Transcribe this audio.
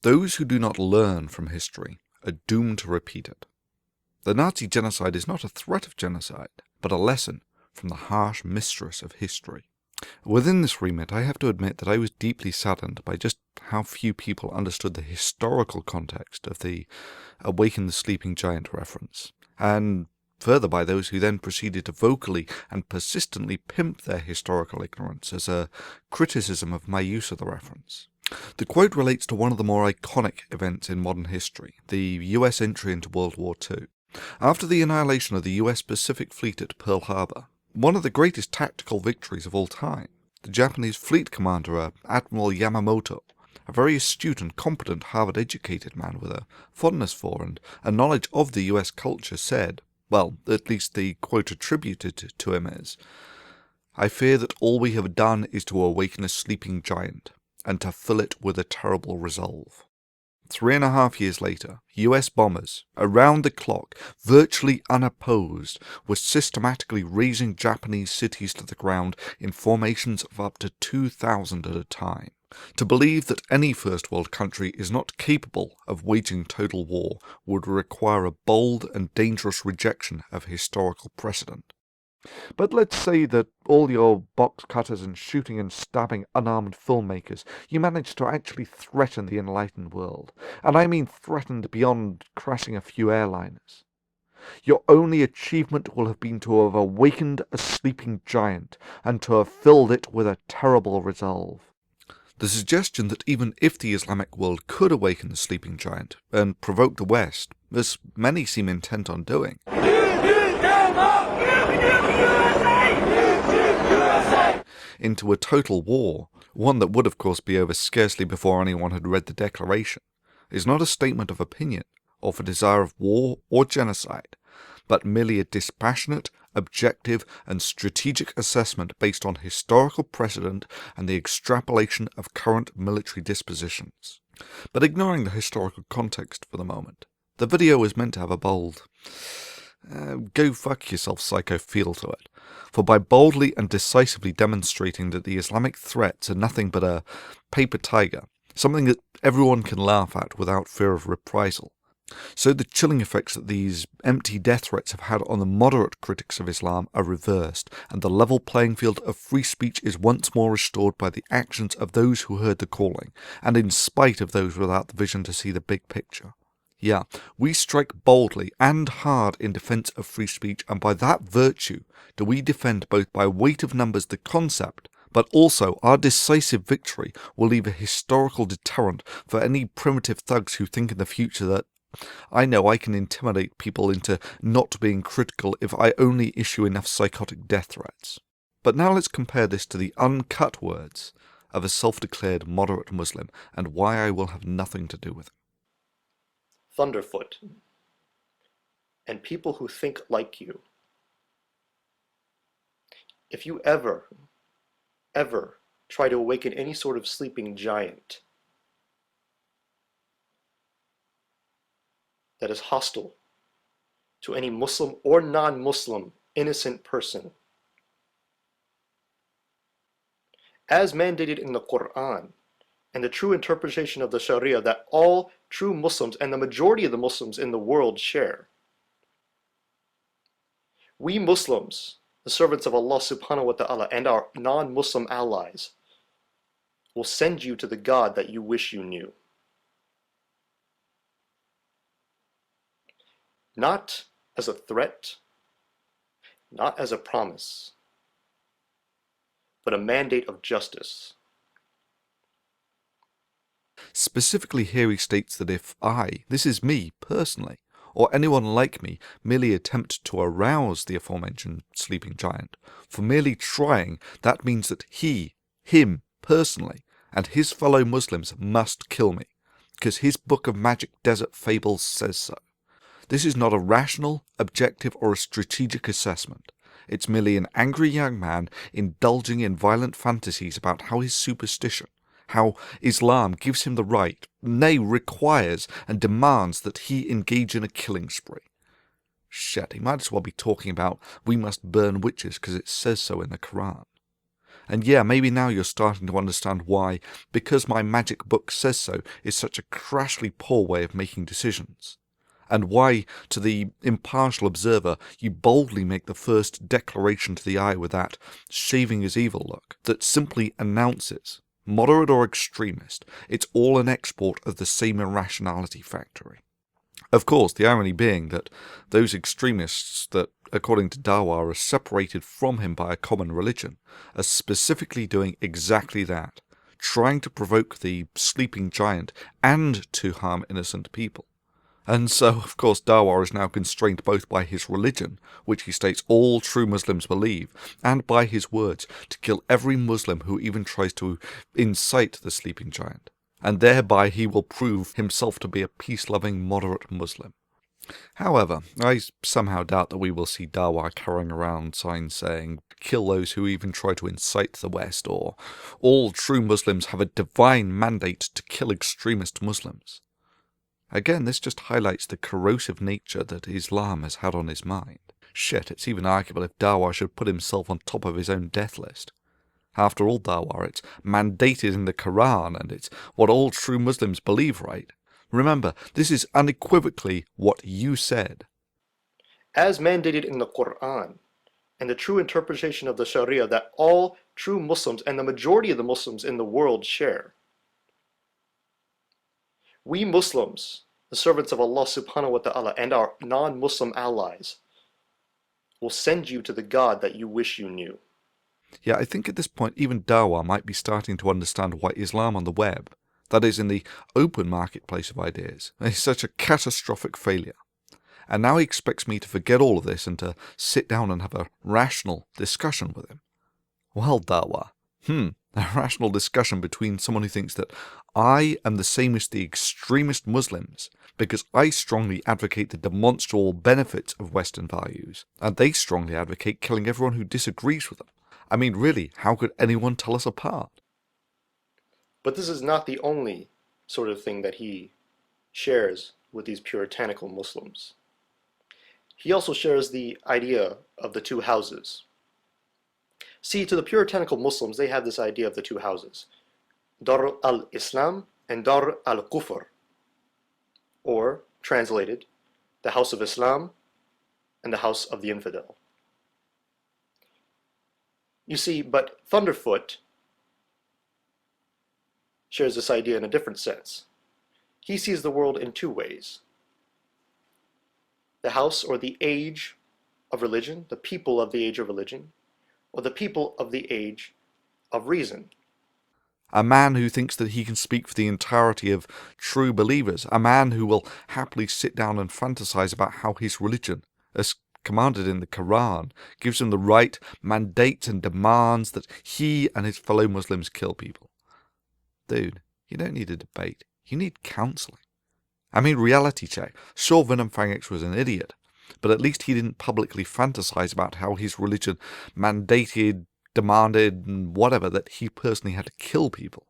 Those who do not learn from history are doomed to repeat it. The Nazi genocide is not a threat of genocide, but a lesson from the harsh mistress of history. Within this remit, I have to admit that I was deeply saddened by just how few people understood the historical context of the Awaken the Sleeping Giant reference, and further by those who then proceeded to vocally and persistently pimp their historical ignorance as a criticism of my use of the reference. The quote relates to one of the more iconic events in modern history, the US entry into World War II. After the annihilation of the US Pacific Fleet at Pearl Harbor, one of the greatest tactical victories of all time, the Japanese fleet commander, Admiral Yamamoto, a very astute and competent Harvard-educated man with a fondness for and a knowledge of the US culture, said, well, at least the quote attributed to him is, "I fear that all we have done is to awaken a sleeping giant, and to fill it with a terrible resolve." 3.5 years later, US bombers, around the clock, virtually unopposed, were systematically razing Japanese cities to the ground in formations of up to 2,000 at a time. To believe that any first world country is not capable of waging total war would require a bold and dangerous rejection of historical precedent. But let's say that all your box cutters and shooting and stabbing unarmed filmmakers, you managed to actually threaten the enlightened world. And I mean threatened beyond crashing a few airliners. Your only achievement will have been to have awakened a sleeping giant, and to have filled it with a terrible resolve. The suggestion that even if the Islamic world could awaken the sleeping giant, and provoke the West, as many seem intent on doing, into a total war, one that would of course be over scarcely before anyone had read the Declaration, is not a statement of opinion, or for desire of war or genocide, but merely a dispassionate, objective and strategic assessment based on historical precedent and the extrapolation of current military dispositions. But ignoring the historical context for the moment, the video was meant to have a bold, go fuck yourself psycho feel to it, for by boldly and decisively demonstrating that the Islamic threats are nothing but a paper tiger, something that everyone can laugh at without fear of reprisal. So the chilling effects that these empty death threats have had on the moderate critics of Islam are reversed, and the level playing field of free speech is once more restored by the actions of those who heard the calling, and in spite of those without the vision to see the big picture. Yeah, we strike boldly and hard in defence of free speech, and by that virtue do we defend both by weight of numbers the concept, but also our decisive victory will leave a historical deterrent for any primitive thugs who think in the future that, I know I can intimidate people into not being critical if I only issue enough psychotic death threats. But now let's compare this to the uncut words of a self-declared moderate Muslim, and why I will have nothing to do with it. Thunderfoot, and people who think like you. If you ever try to awaken any sort of sleeping giant that is hostile to any Muslim or non-Muslim innocent person, as mandated in the Quran, and the true interpretation of the Sharia that all true Muslims and the majority of the Muslims in the world share. We Muslims, the servants of Allah subhanahu wa ta'ala, and our non-Muslim allies, will send you to the God that you wish you knew. Not as a threat, not as a promise, but a mandate of justice. Specifically here he states that if this is me personally, or anyone like me, merely attempt to arouse the aforementioned sleeping giant, for merely trying, that means that him personally, and his fellow Muslims must kill me, because his book of magic desert fables says so. This is not a rational, objective, or a strategic assessment. It's merely an angry young man indulging in violent fantasies about how his superstition, how Islam gives him the right, nay, requires and demands that he engage in a killing spree. Shit, he might as well be talking about we must burn witches because it says so in the Quran. And yeah, maybe now you're starting to understand why, because my magic book says so, is such a crashly poor way of making decisions. And why, to the impartial observer, you boldly make the first declaration to the eye with that shaving is evil look, that simply announces, moderate or extremist, it's all an export of the same irrationality factory. Of course, the irony being that those extremists that, according to Dawa, are separated from him by a common religion, are specifically doing exactly that, trying to provoke the sleeping giant and to harm innocent people. And so, of course, Dawa is now constrained both by his religion, which he states all true Muslims believe, and by his words, to kill every Muslim who even tries to incite the sleeping giant. And thereby he will prove himself to be a peace-loving, moderate Muslim. However, I somehow doubt that we will see Dawa carrying around signs saying, kill those who even try to incite the West, or all true Muslims have a divine mandate to kill extremist Muslims. Again, this just highlights the corrosive nature that Islam has had on his mind. Shit, it's even arguable if Dawa should put himself on top of his own death list. After all, Dawa, it's mandated in the Quran, and it's what all true Muslims believe, right? Remember, this is unequivocally what you said. As mandated in the Quran, and the true interpretation of the Sharia that all true Muslims and the majority of the Muslims in the world share. We Muslims, the servants of Allah subhanahu wa ta'ala, and our non-Muslim allies, will send you to the God that you wish you knew. Yeah, I think at this point even Dawa might be starting to understand why Islam on the web, that is in the open marketplace of ideas, is such a catastrophic failure. And now he expects me to forget all of this and to sit down and have a rational discussion with him. Well, Dawa, a rational discussion between someone who thinks that I am the same as the extremist Muslims because I strongly advocate the demonstrable benefits of Western values, and they strongly advocate killing everyone who disagrees with them. I mean, really, how could anyone tell us apart? But this is not the only sort of thing that he shares with these puritanical Muslims. He also shares the idea of the two houses. See, to the puritanical Muslims, they have this idea of the two houses, Dar al-Islam and Dar al-Kufr, or, translated, the house of Islam and the house of the infidel. You see, but Thunderfoot shares this idea in a different sense. He sees the world in two ways. The house or the age of religion, the people of the age of religion, or the people of the age of reason. A man who thinks that he can speak for the entirety of true believers. A man who will happily sit down and fantasize about how his religion, as commanded in the Quran, gives him the right, mandates and demands that he and his fellow Muslims kill people. Dude, you don't need a debate. You need counseling. I mean, reality check. Sure, Venom Fang X was an idiot, but at least he didn't publicly fantasize about how his religion mandated, demanded, and whatever, that he personally had to kill people.